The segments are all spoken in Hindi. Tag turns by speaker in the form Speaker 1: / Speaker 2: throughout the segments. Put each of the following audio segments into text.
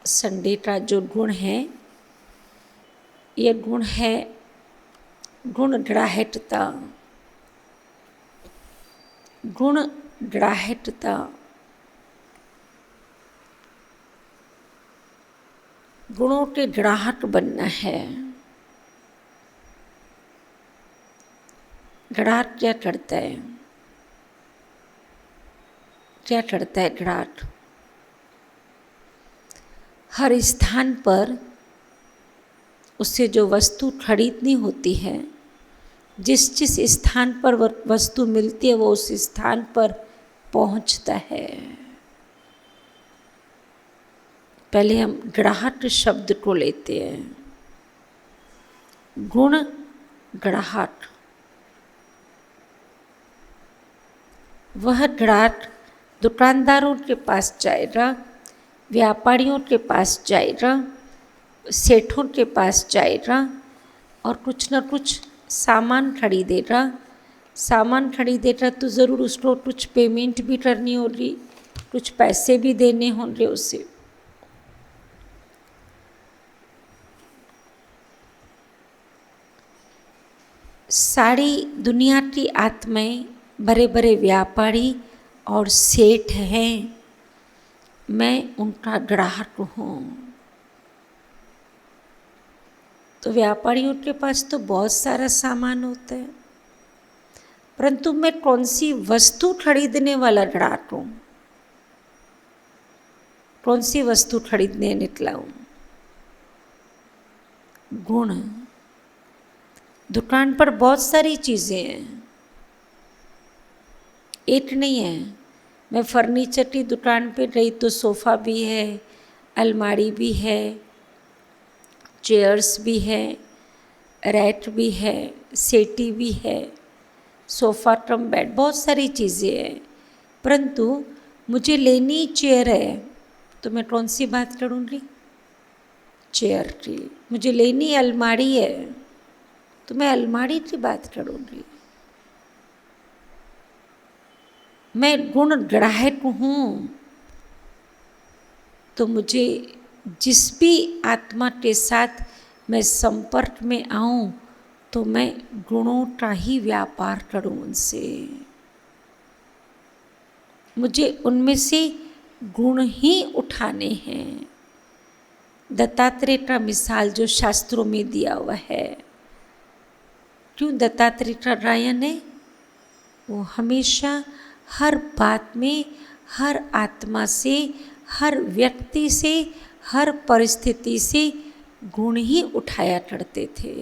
Speaker 1: संडे का जो गुण है, ये गुण है गुण ग्राह्यता। गुण ग्राह्यता, गुणों के ग्राहक बनना है। ग्राहक क्या करता है? क्या करता है ग्राहक? हर स्थान पर उससे जो वस्तु खरीदनी होती है, जिस जिस स्थान पर वस्तु मिलती है वो उस स्थान पर पहुंचता है। पहले हम ग्राहक शब्द को लेते हैं। गुण ग्राहक, वह ग्राहक दुकानदारों के पास जाएगा, व्यापारियों के पास जाएगा, सेठों के पास जाएगा और कुछ न कुछ सामान खरीदेगा। सामान खरीदेगा तो ज़रूर उसको कुछ पेमेंट भी करनी होगी, कुछ पैसे भी देने होंगे उसे। सारी दुनिया की आत्माएं बड़े बड़े व्यापारी और सेठ हैं, मैं उनका ग्राहक हूँ। तो व्यापारियों के पास तो बहुत सारा सामान होता है, परंतु मैं कौन सी वस्तु खरीदने वाला ग्राहक हूँ? कौन सी वस्तु खरीदने निकला हूँ? गुण। दुकान पर बहुत सारी चीज़ें हैं, एक नहीं है। मैं फर्नीचर की दुकान पे गई तो सोफ़ा भी है, अलमारी भी है, चेयर्स भी है, रैक भी है, सेटी भी है, सोफ़ा कम बेड, बहुत सारी चीज़ें हैं। परंतु मुझे लेनी चेयर है तो मैं कौन सी बात करूँगी? चेयर की। मुझे लेनी अलमारी है तो मैं अलमारी की बात करूँगी। मैं गुण ग्राहक हूँ तो मुझे जिस भी आत्मा के साथ मैं संपर्क में आऊँ तो मैं गुणों का ही व्यापार करूँ उनसे। मुझे उनमें से गुण ही उठाने हैं। दत्तात्रेय का मिसाल जो शास्त्रों में दिया हुआ है, क्यों दत्तात्रेय का गायन है? वो हमेशा हर बात में, हर आत्मा से, हर व्यक्ति से, हर परिस्थिति से गुण ही उठाया करते थे।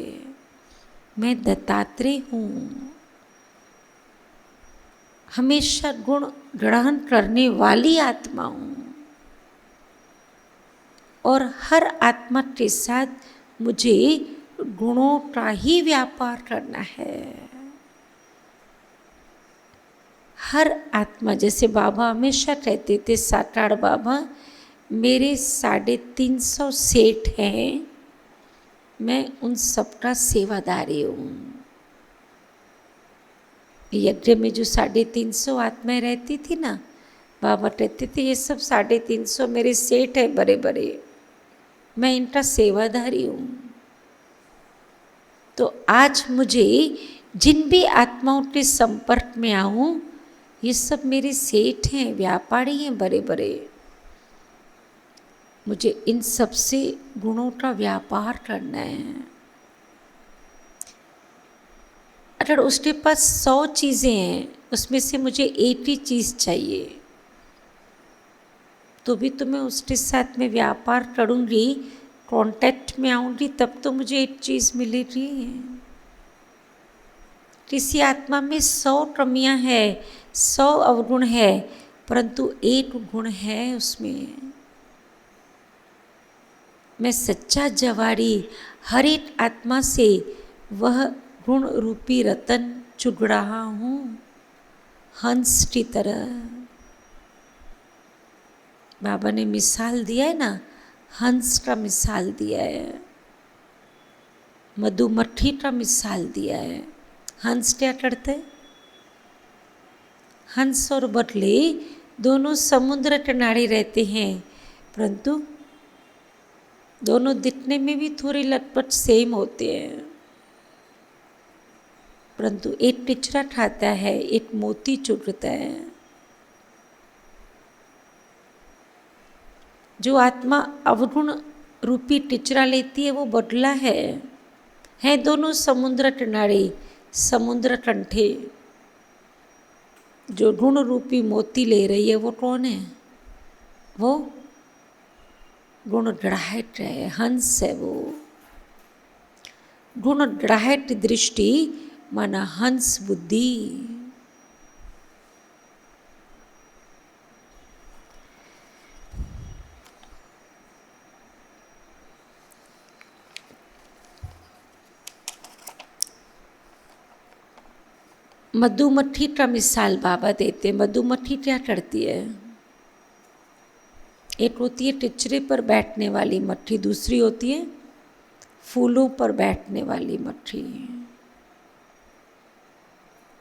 Speaker 1: मैं दत्तात्रेय हूँ, हमेशा गुण ग्रहण करने वाली आत्मा हूँ और हर आत्मा के साथ मुझे गुणों का ही व्यापार करना है। हर आत्मा, जैसे बाबा हमेशा कहते थे, साकार बाबा, मेरे 350 सेठ हैं, मैं उन सबका सेवादारी हूँ। यज्ञ में जो 350 आत्माएं रहती थी ना, बाबा कहते थे ये सब 350 मेरे सेठ है बड़े बड़े, मैं इनका सेवादारी हूँ। तो आज मुझे जिन भी आत्माओं के संपर्क में आऊँ, ये सब मेरे सेठ हैं, व्यापारी हैं बड़े बड़े। मुझे इन सब से गुणों का व्यापार करना है। अगर उसके पास 100 चीज़ें हैं, उसमें से मुझे एक ही चीज़ चाहिए, तो भी तो मैं उसके साथ में व्यापार करूँगी, कांटेक्ट में आऊँगी, तब तो मुझे एक चीज़ मिलेगी। किसी आत्मा में 100 कमियाँ है, 100 अवगुण है, परंतु एक गुण है उसमें। मैं सच्चा जवारी हर एक आत्मा से वह गुण रूपी रतन चुग रहा हूँ, हंस की तरह। बाबा ने मिसाल दिया है ना, हंस का मिसाल दिया है, मधुमक्खी का मिसाल दिया है। हंस क्या करते? हंस और बगले दोनों समुद्र किनारे रहते हैं, परंतु दोनों दिखने में भी थोड़े लगभग सेम होते हैं, परंतु एक टिचरा ठाता है, एक मोती चुरता है। जो आत्मा अवगुण रूपी टिचरा लेती है वो बदला है दोनों समुद्र किनारे, समुद्र कंठे। जो गुण रूपी मोती ले रही है वो कौन है? वो गुणग्राह्य है, हंस है वो। गुणग्राह्य दृष्टि माना हंस बुद्धि। मधुमक्खी का मिसाल बाबा देते। मधुमक्खी क्या करती है? एक होती है टिचरे पर बैठने वाली मक्खी, दूसरी होती है फूलों पर बैठने वाली मक्खी।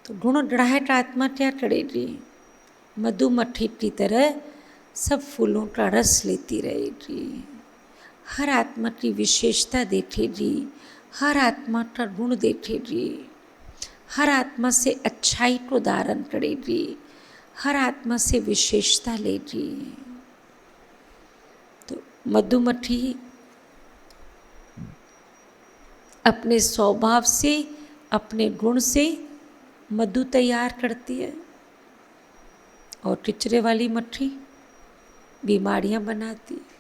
Speaker 1: तो गुणग्राह्य आत्मा क्या करेगी? मधुमक्खी की तरह सब फूलों का रस लेती रहेगी, हर आत्मा की विशेषता देखेगी, हर आत्मा का गुण देखेगी, हर आत्मा से अच्छाई को धारण करेगी, हर आत्मा से विशेषता लेगी। तो मधुमक्खी अपने स्वभाव से, अपने गुण से मधु तैयार करती है, और टिचरे वाली मक्खी बीमारियां बनाती है।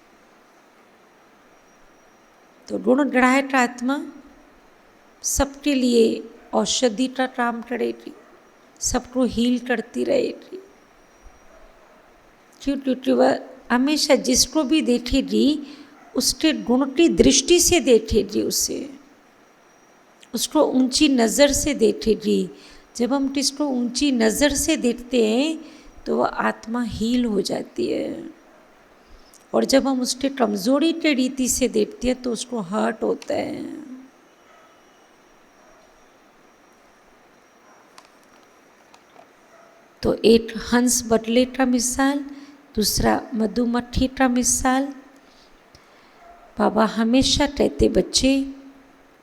Speaker 1: तो गुणग्राह्य आत्मा सबके लिए औषधि का काम करेगी, सबको हील करती रहेगी। क्योंकि वह हमेशा जिसको भी देखेगी उसके गुण की दृष्टि से देखेगी, उसको ऊंची नज़र से देखेगी। जब हम किसको ऊंची नज़र से देखते हैं तो वह आत्मा हील हो जाती है, और जब हम उसके कमजोरी के रीति से देखते हैं तो उसको हर्ट होता है। तो एक हंस बटले का मिसाल, दूसरा मधुमक्खी का मिसाल। बाबा हमेशा कहते बच्चे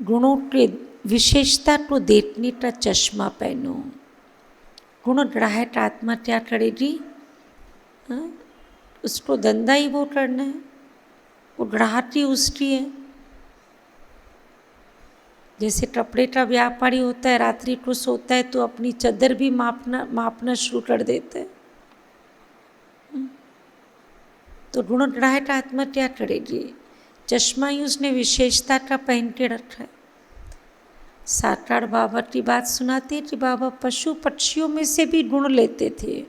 Speaker 1: गुणों के विशेषता को देखने का चश्मा पहनो। गुणग्राह्य आत्मा क्या करेगी? उसको धंधा ही वो करना है, वो ग्राहक ही उसकी है। जैसे कपड़े का व्यापारी होता है, रात्रि को सोता है तो अपनी चादर भी मापना शुरू कर देता है। तो गुणग्राह्य आत्मा क्या करेगी? चश्मा ही उसने विशेषता का पहन के रखा है। साकार बाबा की बात सुनाते कि बाबा पशु पक्षियों में से भी गुण लेते थे।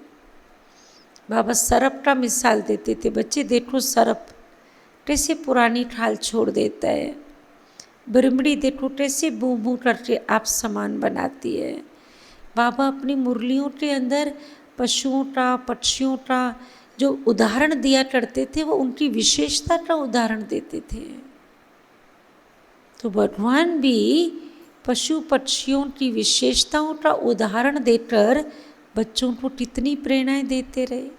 Speaker 1: बाबा सर्प का मिसाल देते थे, बच्चे देखो सर्प कैसे पुरानी खाल छोड़ देता है, बिरमड़ी देखो कैसे बू बू करके आप समान बनाती है। बाबा अपनी मुरलियों के अंदर पशुओं का, पक्षियों का जो उदाहरण दिया करते थे वो उनकी विशेषता का उदाहरण देते थे। तो भगवान भी पशु पक्षियों की विशेषताओं का उदाहरण देकर बच्चों को कितनी प्रेरणाएं देते रहे।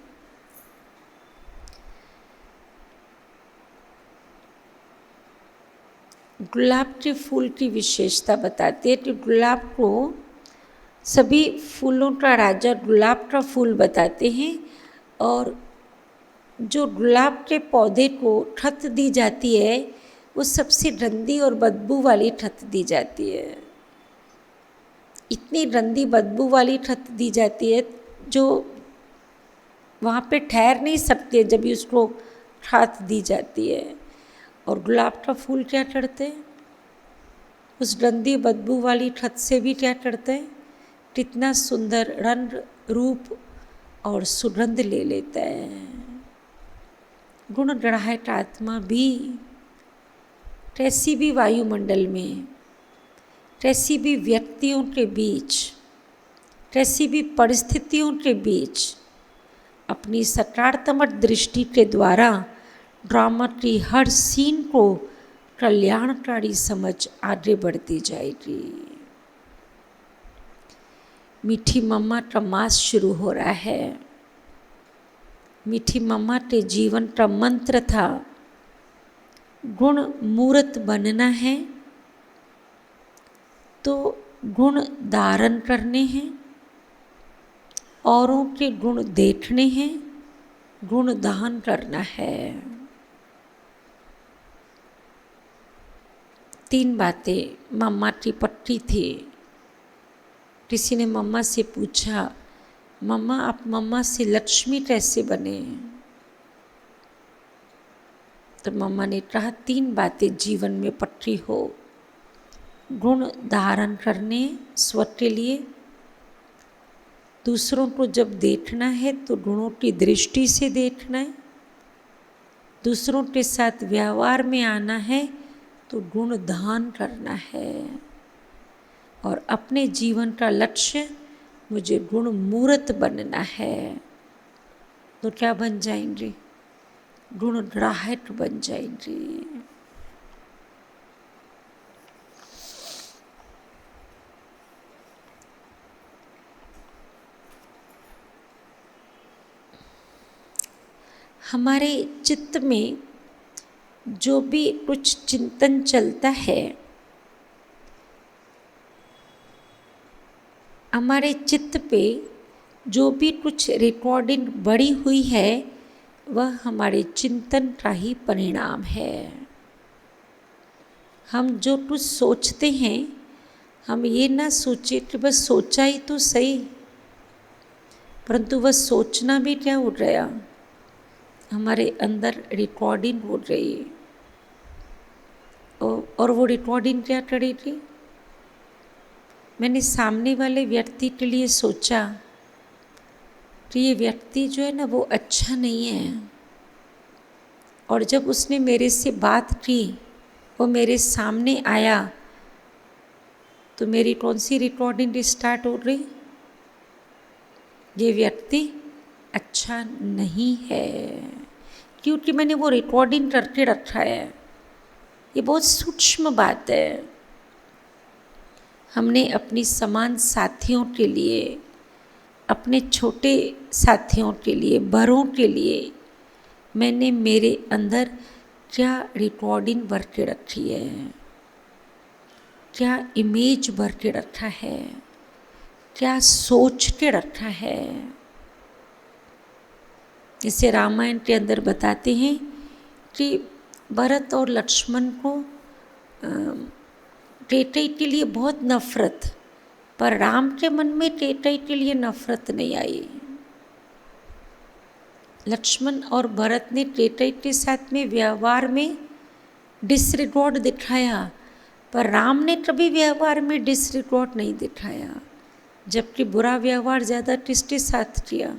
Speaker 1: गुलाब के फूल की विशेषता बताते हैं कि गुलाब को सभी फूलों का राजा गुलाब का फूल बताते हैं, और जो गुलाब के पौधे को खत दी जाती है वो सबसे गंदी और बदबू वाली खत दी जाती है। इतनी गंदी बदबू वाली खत दी जाती है जो वहाँ पे ठहर नहीं सकती है जब भी उसको खत दी जाती है। और गुलाब का फूल क्या करते हैं? उस गंदी बदबू वाली खत से भी क्या करते हैं? कितना सुंदर रंग रूप और सुगंध ले लेता है। गुणग्राह्य आत्मा भी कैसी भी वायुमंडल में, कैसी भी व्यक्तियों के बीच, कैसी भी परिस्थितियों के बीच अपनी सकारात्मक दृष्टि के द्वारा ड्रामा की हर सीन को कल्याणकारी समझ आगे बढ़ती जाएगी। मीठी मम्मा का मास शुरू हो रहा है। मीठी मम्मा के जीवन का मंत्र था गुण मूर्त बनना है तो गुण धारण करने हैं, औरों के गुण देखने हैं, गुण दान करना है। 3 बातें मम्मा की पट्टी थी। किसी ने मम्मा से पूछा, मम्मा आप मम्मा से लक्ष्मी कैसे बने? तो मम्मा ने कहा 3 बातें जीवन में पक्की हो। गुण धारण करने स्व के लिए, दूसरों को जब देखना है तो गुणों की दृष्टि से देखना है, दूसरों के साथ व्यवहार में आना है तो गुण दान करना है, और अपने जीवन का लक्ष्य मुझे गुण मूर्त बनना है। तो क्या बन जाएंगे? गुण ग्राहक बन जाएंगे। हमारे चित्त में जो भी कुछ चिंतन चलता है, हमारे चित्त पे जो भी कुछ रिकॉर्डिंग बढ़ी हुई है वह हमारे चिंतन का ही परिणाम है। हम जो कुछ सोचते हैं, हम ये ना सोचे कि बस सोचा ही तो सही, परंतु वह सोचना भी क्या हो गया, हमारे अंदर रिकॉर्डिंग हो रही है। और वो रिकॉर्डिंग क्या करेगी? मैंने सामने वाले व्यक्ति के लिए सोचा कि ये व्यक्ति जो है ना वो अच्छा नहीं है, और जब उसने मेरे से बात की, वो मेरे सामने आया, तो मेरी कौन सी रिकॉर्डिंग स्टार्ट हो रही? ये व्यक्ति अच्छा नहीं है, क्योंकि मैंने वो रिकॉर्डिंग करके रखा है। ये बहुत सूक्ष्म बात है। हमने अपनी समान साथियों के लिए, अपने छोटे साथियों के लिए, बड़ों के लिए मैंने मेरे अंदर क्या रिकॉर्डिंग भर के रखी है, क्या इमेज भर के रखा है, क्या सोच के रखा है। इसे रामायण के अंदर बताते हैं कि भरत और लक्ष्मण को कैकेयी के लिए बहुत नफरत, पर राम के मन में कैकेयी के लिए नफरत नहीं आई। लक्ष्मण और भरत ने कैकेयी के साथ में व्यवहार में डिसरिगार्ड दिखाया, पर राम ने कभी व्यवहार में डिसरिगार्ड नहीं दिखाया, जबकि बुरा व्यवहार ज़्यादा किसके साथ किया?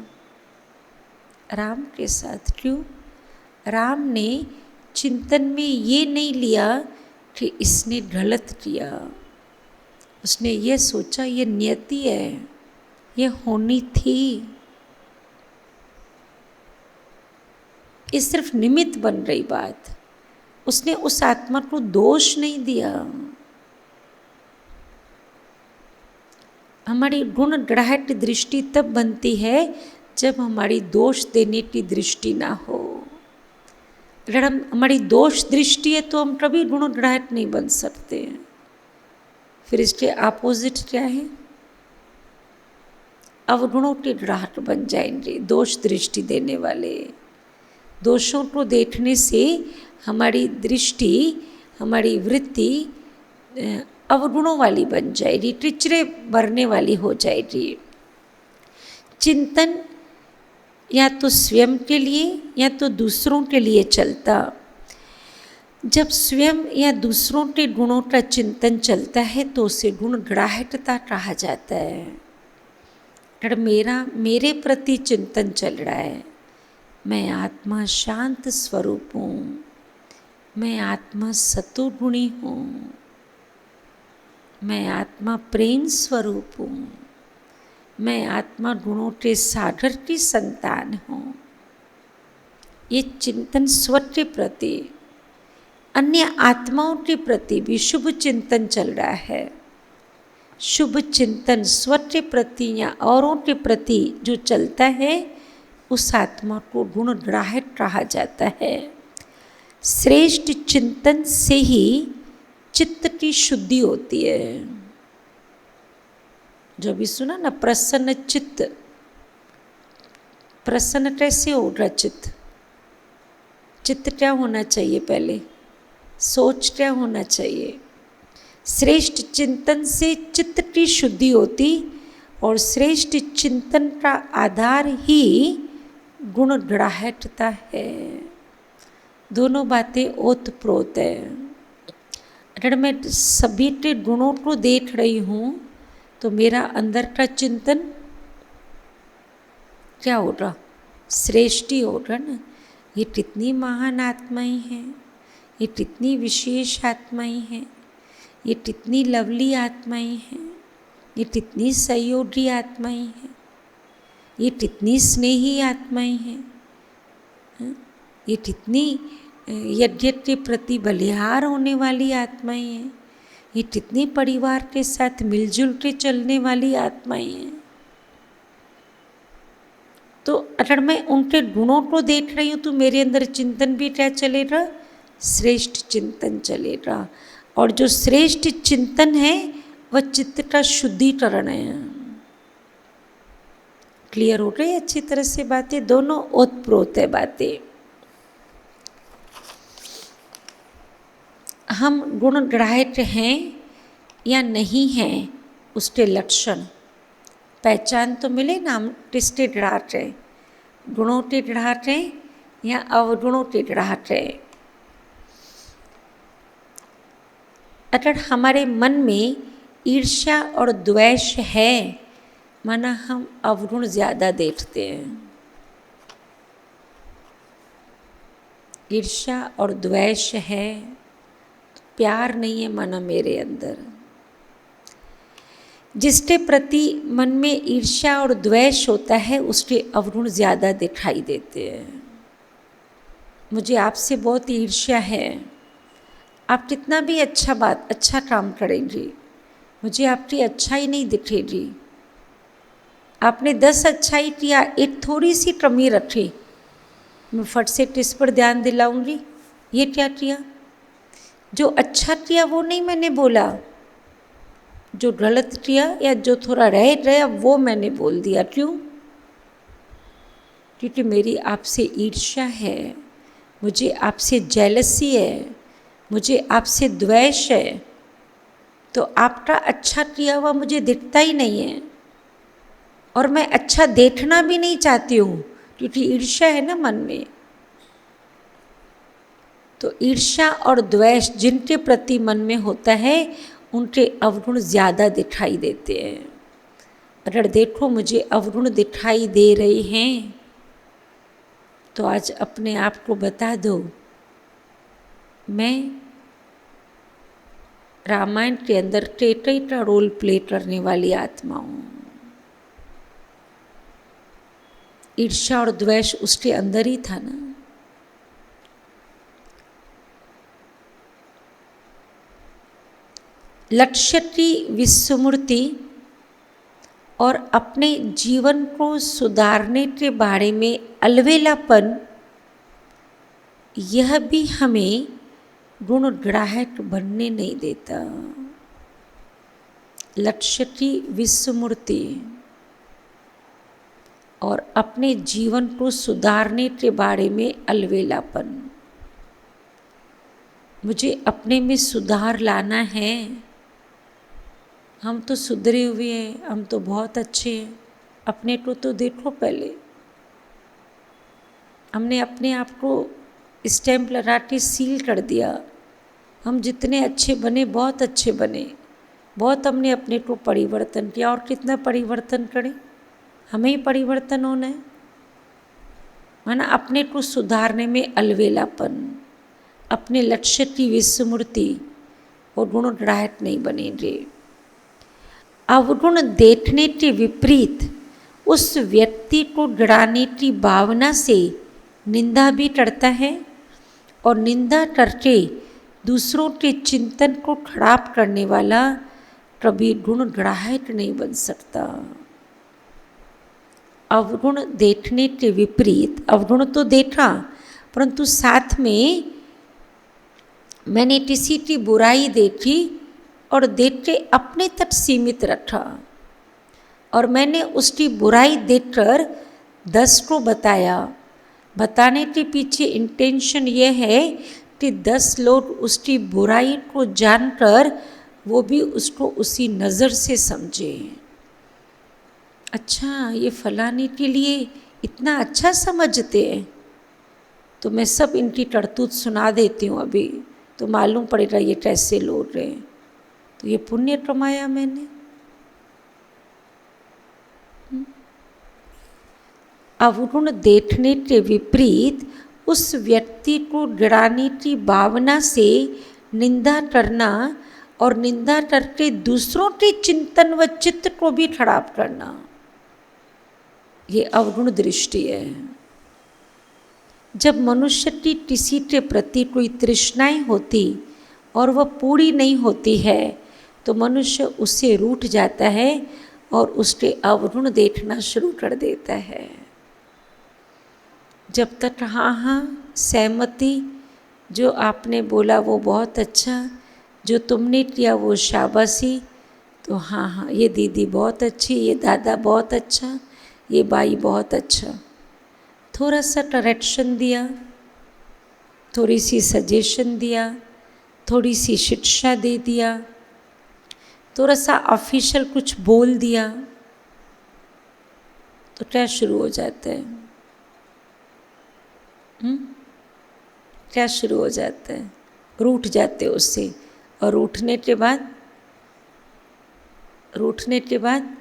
Speaker 1: राम के साथ। क्यों? राम ने चिंतन में ये नहीं लिया कि इसने गलत किया, उसने ये सोचा ये नियति है, ये होनी थी। ये सिर्फ निमित्त बन रही बात, उसने उस आत्मा को दोष नहीं दिया। हमारी गुण ग्राहक दृष्टि तब बनती है जब हमारी दोष देने की दृष्टि ना हो। अगर हमारी दोष दृष्टि है तो हम कभी गुण ग्राहक नहीं बन सकते। फिर इसके अपोजिट क्या है? अवगुणों के ग्राहक बन जाएंगे, दोष दृष्टि देने वाले। दोषों को देखने से हमारी दृष्टि, हमारी वृत्ति अवगुणों वाली बन जाएगी, टिचरे भरने वाली हो जाएगी। चिंतन या तो स्वयं के लिए या तो दूसरों के लिए चलता। जब स्वयं या दूसरों के गुणों का चिंतन चलता है तो उसे गुण ग्राह्यता कहा जाता है। अगर मेरे प्रति चिंतन चल रहा है, मैं आत्मा शांत स्वरूप हूँ, मैं आत्मा सतोगुणी हूँ, मैं आत्मा प्रेम स्वरूप हूँ, मैं आत्मा गुणों के सागर की संतान हूँ, ये चिंतन स्व के प्रति, अन्य आत्माओं के प्रति भी शुभ चिंतन चल रहा है। शुभ चिंतन स्व के प्रति या औरों के प्रति जो चलता है, उस आत्मा को गुण ग्राहक कहा जाता है। श्रेष्ठ चिंतन से ही चित्त की शुद्धि होती है। जो भी सुना ना, प्रसन्न चित्त, प्रसन्न कैसे होगा चित्त? चित्त क्या होना चाहिए? पहले सोच क्या होना चाहिए? श्रेष्ठ चिंतन से चित्त की शुद्धि होती, और श्रेष्ठ चिंतन का आधार ही गुणग्राह्यता है। दोनों बातें ओतप्रोत है। अगर मैं सभी के गुणों को देख रही हूँ तो मेरा अंदर का चिंतन क्या होगा? श्रेष्ठ ही होगा ना। ये कितनी महान आत्माएं हैं, ये कितनी विशेष आत्माएं हैं, ये कितनी लवली आत्माएं हैं, ये कितनी सहयोगी आत्माएं हैं, ये कितनी स्नेही आत्माएं हैं, ये कितनी यज्ञ के प्रति बलिहार होने वाली आत्माएं हैं, ये कितनी परिवार के साथ मिलजुल के चलने वाली आत्माएं हैं। तो अगर मैं उनके गुणों को देख रही हूँ तो मेरे अंदर चिंतन भी क्या चलेगा? श्रेष्ठ चिंतन चलेगा। और जो श्रेष्ठ चिंतन है वह चित्त का शुद्धिकरण है। क्लियर हो गई अच्छी तरह से बातें? दोनों ओतप्रोत है बातें। हम गुणग्राह्य हैं या नहीं हैं, उसके लक्षण पहचान तो मिले ना। हम किसके ग्राहक हैं? गुणों के ग्राहक हैं या अवगुणों के ग्राहक हैं? अगर हमारे मन में ईर्ष्या और द्वेष है, माना हम अवगुण ज़्यादा देखते हैं। ईर्ष्या और द्वेष है, तो प्यार नहीं है माना मेरे अंदर। जिसके प्रति मन में ईर्ष्या और द्वेष होता है उसके अवगुण ज़्यादा दिखाई देते हैं। मुझे आपसे बहुत ईर्ष्या है, आप कितना भी अच्छा काम करेंगी, मुझे आपकी अच्छाई नहीं दिखेगी। आपने 10 अच्छाई किया, एक थोड़ी सी कमी रखी, मैं फट से किस पर ध्यान दिलाऊंगी? ये क्या किया? जो अच्छा किया वो नहीं मैंने बोला, जो गलत किया या जो थोड़ा रह गया वो मैंने बोल दिया। क्यों? क्योंकि मेरी आपसे ईर्ष्या है, मुझे आपसे जेलसी है, मुझे आपसे द्वेष है। तो आपका अच्छा किया हुआ मुझे दिखता ही नहीं है, और मैं अच्छा देखना भी नहीं चाहती हूँ, क्योंकि ईर्ष्या है ना मन में। तो ईर्ष्या और द्वेष जिनके प्रति मन में होता है उनके अवगुण ज़्यादा दिखाई देते हैं। अगर देखो मुझे अवगुण दिखाई दे रहे हैं तो आज अपने आप को बता दो, मैं रामायण के अंदर टेटई का रोल प्ले करने वाली आत्मा हूँ। ईर्ष्या और द्वेष उसके अंदर ही था ना। लक्ष्य की विस्मृति और अपने जीवन को सुधारने के बारे में अलवेलापन, यह भी हमें गुणग्राहक बनने नहीं देता। लक्ष्य की विस्मृति और अपने जीवन को सुधारने के बारे में अलवेलापन। मुझे अपने में सुधार लाना है। हम तो सुधरे हुए हैं, हम तो बहुत अच्छे हैं, अपने को तो देखो पहले। हमने अपने आप को स्टैंप लगा के सील कर दिया। हम जितने अच्छे बने, बहुत अच्छे बने, बहुत हमने अपने को परिवर्तन किया। और कितना परिवर्तन करें? हमें ही परिवर्तन होना है, माना अपने को सुधारने में अलवेलापन, अपने लक्ष्य की विस्मृति और गुणग्राहक नहीं बनेंगे। अवगुण देखने के विपरीत उस व्यक्ति को गिराने की भावना से निंदा भी करता है, और निंदा करके दूसरों के चिंतन को खराब करने वाला कभी गुणग्राहक नहीं बन सकता। अवगुण देखने के विपरीत, अवगुण तो देखा परंतु साथ में मैंने किसी की बुराई देखी और देखते अपने तक सीमित रखा, और मैंने उसकी बुराई देखकर 10 को बताया। बताने के पीछे इंटेंशन ये है कि 10 लोग उसकी बुराई को जानकर वो भी उसको उसी नज़र से समझे। अच्छा, ये फलाने के लिए इतना अच्छा समझते हैं, तो मैं सब इनकी करतूत सुना देती हूँ अभी, तो मालूम पड़ेगा ये कैसे लोग रहे। तो ये पुण्य कमाया मैंने। अवगुण देखने के विपरीत उस व्यक्ति को गिराने की भावना से निंदा करना और निंदा करके दूसरों के चिंतन व चित्त को भी खराब करना, ये अवगुण दृष्टि है। जब मनुष्य की किसी के प्रति कोई तृष्णाएं होती और वह पूरी नहीं होती है तो मनुष्य उससे रूठ जाता है और उसके अवगुण देखना शुरू कर देता है। जब तक हाँ हाँ सहमति, जो आपने बोला वो बहुत अच्छा, जो तुमने किया वो शाबाशी, तो हाँ हाँ ये दीदी बहुत अच्छी, ये दादा बहुत अच्छा, ये बाई बहुत अच्छा, थोड़ा सा करेक्शन दिया, थोड़ी सी सजेशन दिया, थोड़ी सी शिक्षा दे दिया, थोड़ा सा ऑफिशियल कुछ बोल दिया, तो क्या शुरू हो जाता है? क्या शुरू हो जाता है? रूठ जाते उससे, और रूठने के बाद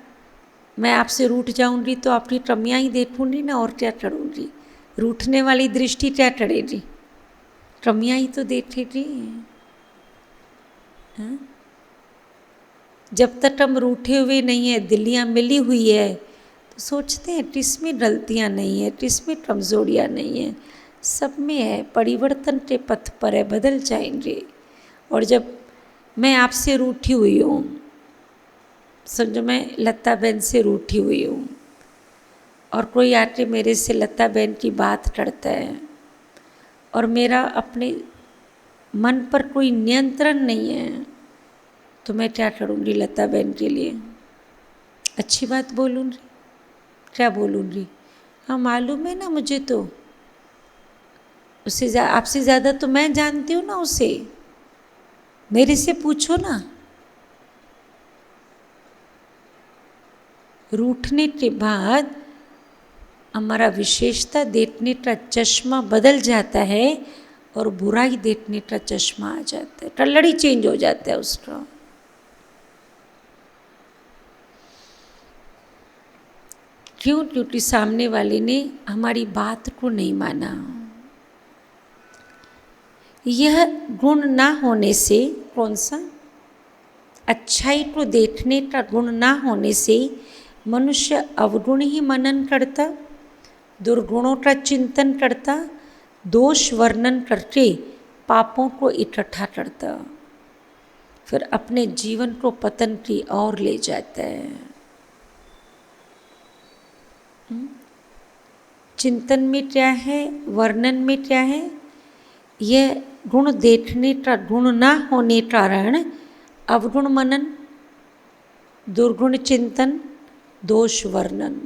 Speaker 1: मैं आपसे रूठ जाऊंगी तो आपकी कमियां ही देखूंगी ना, और क्या करूंगी? रूठने वाली दृष्टि क्या करेगी? कमियां ही तो देखेगी। जब तक हम रूठे हुए नहीं है, दिलियां मिली हुई है, तो सोचते हैं किसमें गलतियां नहीं है, किसमें कमजोरियां नहीं है, सब में है, परिवर्तन के पथ पर है, बदल जाएंगे। और जब मैं आपसे रूठी हुई हूँ, समझो मैं लता बहन से रूठी हुई हूँ, और कोई आके मेरे से लता बहन की बात करता है, और मेरा अपने मन पर कोई नियंत्रण नहीं है, तो मैं क्या करूँगी लता बहन के लिए? अच्छी बात बोलूँगी? क्या बोलूँगी? हाँ मालूम है ना मुझे, तो उससे आपसे ज़्यादा तो मैं जानती हूँ ना उसे, मेरे से पूछो ना। रूठने के बाद हमारा विशेषता देखने का चश्मा बदल जाता है और बुराई देखने का चश्मा आ जाता है, कलर ही चेंज हो जाता है उसका। क्यों? क्योंकि सामने वाले ने हमारी बात को नहीं माना। यह गुण ना होने से, कौन सा? अच्छाई को देखने का गुण ना होने से मनुष्य अवगुण ही मनन करता, दुर्गुणों का चिंतन करता, दोष वर्णन करके पापों को इकट्ठा करता, फिर अपने जीवन को पतन की ओर ले जाता है। चिंतन में क्या है, वर्णन में क्या है? यह गुण देखने का गुण ना होने कारण अवगुण मनन, दुर्गुण चिंतन, दोष वर्णन।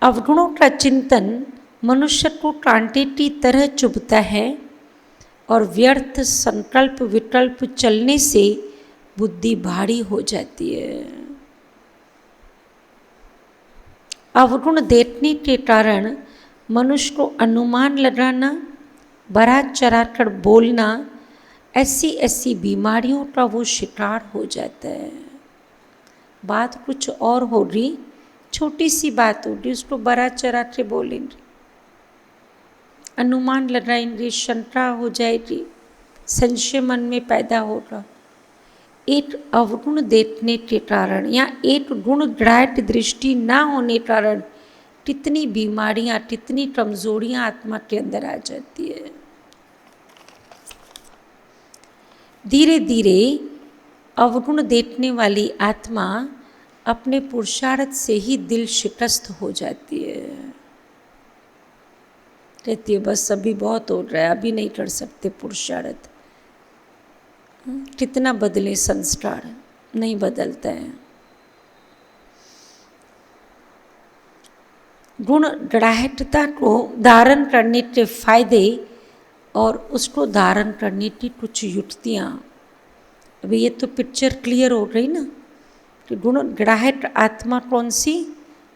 Speaker 1: अवगुणों का चिंतन मनुष्य को कांटे की तरह चुभता है और व्यर्थ संकल्प विकल्प चलने से बुद्धि भारी हो जाती है। अवगुण देखने के कारण मनुष्य को अनुमान लगाना, बढ़ा चढ़ाकर बोलना, ऐसी ऐसी बीमारियों का वो शिकार हो जाता है। बात कुछ और होगी, छोटी सी बात होगी, उसको बढ़ा चढ़ा के बोलेंगे, अनुमान लगाएंगे, शंका हो जाएगी, संशय मन में पैदा होगा। एक अवगुण देखने के कारण या एक गुण ग्राह्य दृष्टि ना होने कारण कितनी बीमारियां, कितनी कमजोरियां आत्मा के अंदर आ जाती है। धीरे धीरे अवगुण देखने वाली आत्मा अपने पुरुषार्थ से ही दिल शिकस्त हो जाती है। कहती है बस अभी बहुत हो रहा है, अभी नहीं कर सकते पुरुषार्थ। कितना बदले संस्कार, नहीं बदलता है। गुण ग्राह्यता को धारण करने के फायदे और उसको धारण करने की कुछ युक्तियाँ। अभी ये तो पिक्चर क्लियर हो गई ना कि गुण ग्राह्य आत्मा कौन सी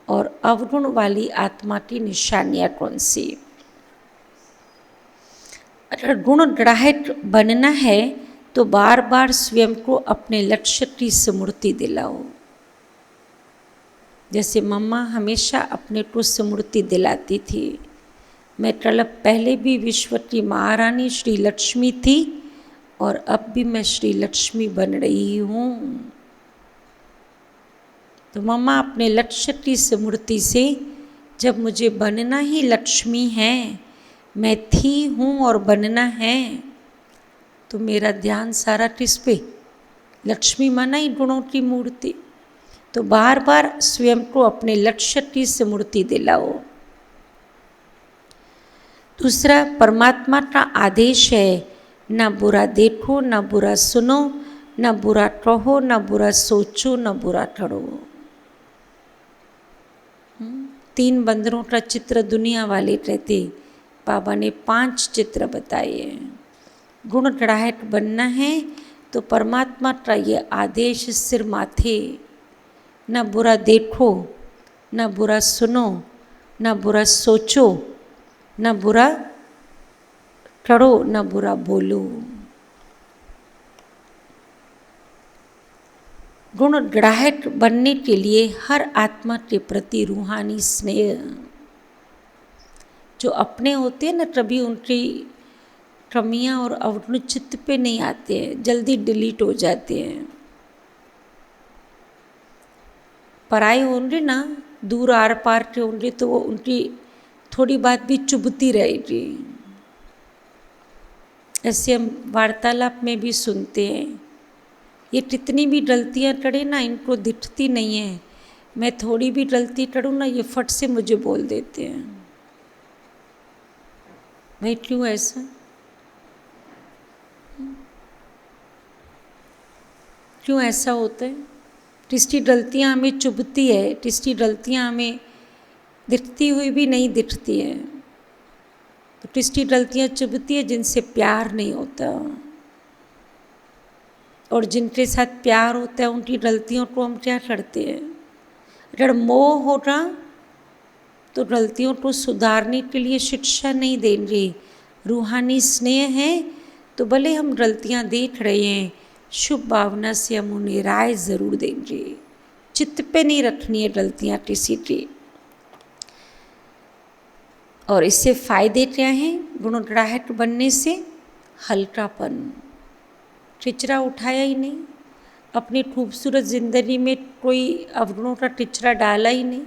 Speaker 1: और अवगुण वाली आत्मा की निशानियाँ कौन सी। अगर गुण ग्राह्य बनना है तो बार बार स्वयं को अपने लक्ष्य की स्मृति दिलाओ। जैसे मम्मा हमेशा अपने को स्मृति दिलाती थी, मैं कल पहले भी विश्व की महारानी श्री लक्ष्मी थी और अब भी मैं श्री लक्ष्मी बन रही हूँ। तो मम्मा अपने लक्ष्य की स्मृति से, जब मुझे बनना ही लक्ष्मी है, मैं थी हूँ और बनना है, तो मेरा ध्यान सारा किस पे, लक्ष्मी माना ही गुणों की मूर्ति। तो बार बार स्वयं को अपने लक्ष्य की स्मृति दिलाओ। दूसरा, परमात्मा का आदेश है न बुरा देखो, न बुरा सुनो, न बुरा कहो, न बुरा सोचो, न बुरा करो। 3 बंदरों का चित्र दुनिया वाले कहते, बाबा ने 5 चित्र बताए हैं। गुण ग्राह्य बनना है तो परमात्मा का ये आदेश सिर माथे, न बुरा देखो, न बुरा सुनो, न बुरा सोचो, न बुरा करो, न बुरा बोलो। गुण ग्राह्य बनने के लिए हर आत्मा के प्रति रूहानी स्नेह, जो अपने होते हैं ना, कभी उनकी कमियां और अवगुण चित्त पे नहीं आते हैं, जल्दी डिलीट हो जाते हैं। पराए होंगे ना, दूर आर पार के होंगे, तो वो उनकी थोड़ी बात भी चुभती रहेगी। ऐसे हम वार्तालाप में भी सुनते हैं, ये कितनी भी गलतियाँ करे ना, इनको दिखती नहीं है, मैं थोड़ी भी गलती करूँ ना, ये फट से मुझे बोल देते हैं। भाई क्यों ऐसा? क्यों ऐसा होता है? किसकी गलतियाँ हमें चुभती है, किसकी गलतियाँ हमें दिखती हुई भी नहीं दिखती है। तो किसकी गलतियाँ चुभती है? जिनसे प्यार नहीं होता, और जिनके साथ प्यार होता है उनकी गलतियों को हम क्या करते हैं? अगर मोह होगा तो गलतियों को सुधारने के लिए शिक्षा नहीं देंगे। रूहानी स्नेह है तो भले हम गलतियाँ देख रहे हैं, शुभ भावना से हम उन्हें राय ज़रूर देंगे। चित्त पे नहीं रखनी है गलतियाँ किसी की। और इससे फायदे क्या हैं? गुण ग्राह्य बनने से हल्कापन, टिचरा उठाया ही नहीं, अपनी खूबसूरत जिंदगी में कोई अवगुणों का टिचरा डाला ही नहीं,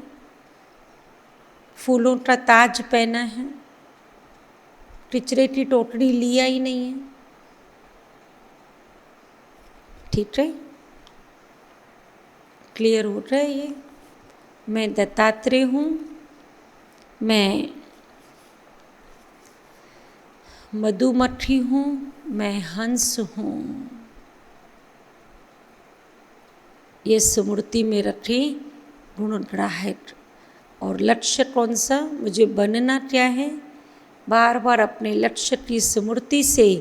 Speaker 1: फूलों का ताज पहना है, टिचरे की टोकरी लिया ही नहीं है। ठीक है, क्लियर हो रहा है ये? मैं दत्तात्रेय हूँ, मैं मधुमक्खी हूँ, मैं हंस हूँ। ये स्मृति में रखे गुण ग्राह्य। और लक्ष्य कौन सा? मुझे बनना क्या है? बार बार अपने लक्ष्य की स्मृति से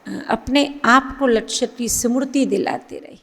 Speaker 1: अपने आप को लक्ष्य की स्मृति दिलाते रहे।